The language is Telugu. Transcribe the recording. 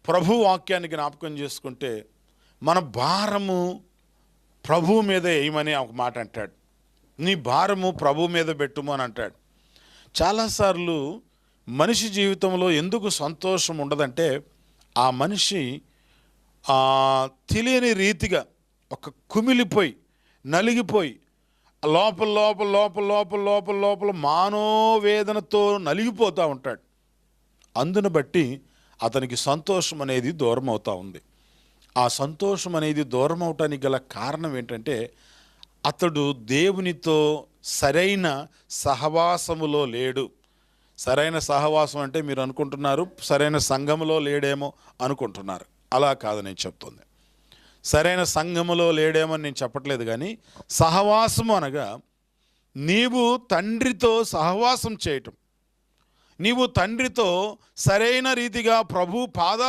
ప్రభు వాక్యాన్ని జ్ఞాపకం చేసుకుంటే మన భారము ప్రభు మీద వేయమని ఒక మాట అంటాడు. నీ భారము ప్రభు మీద పెట్టుము అని అంటాడు. చాలాసార్లు మనిషి జీవితంలో ఎందుకు సంతోషం ఉండదంటే ఆ మనిషి తెలియని రీతిగా ఒక కుమిలిపోయి నలిగిపోయి లోపల లోపల లోపల లోపల లోపల లోపల మానోవేదనతో నలిగిపోతూ ఉంటాడు. అందును బట్టి అతనికి సంతోషం అనేది దూరం అవుతూ ఉంది. ఆ సంతోషం అనేది దూరం అవటానికి గల కారణం ఏంటంటే అతడు దేవునితో సరైన సహవాసములో లేడు. సరైన సహవాసం అంటే మీరు అనుకుంటున్నారు సరైన సంఘములో లేడేమో అనుకుంటున్నారు. అలా కాదు నేను చెప్తుంది. సరైన సంఘములో లేడేమో నేను చెప్పట్లేదు, కానీ సహవాసము అనగా నీవు తండ్రితో సహవాసం చేయటం, నీవు తండ్రితో సరైన రీతిగా ప్రభు పాదాలు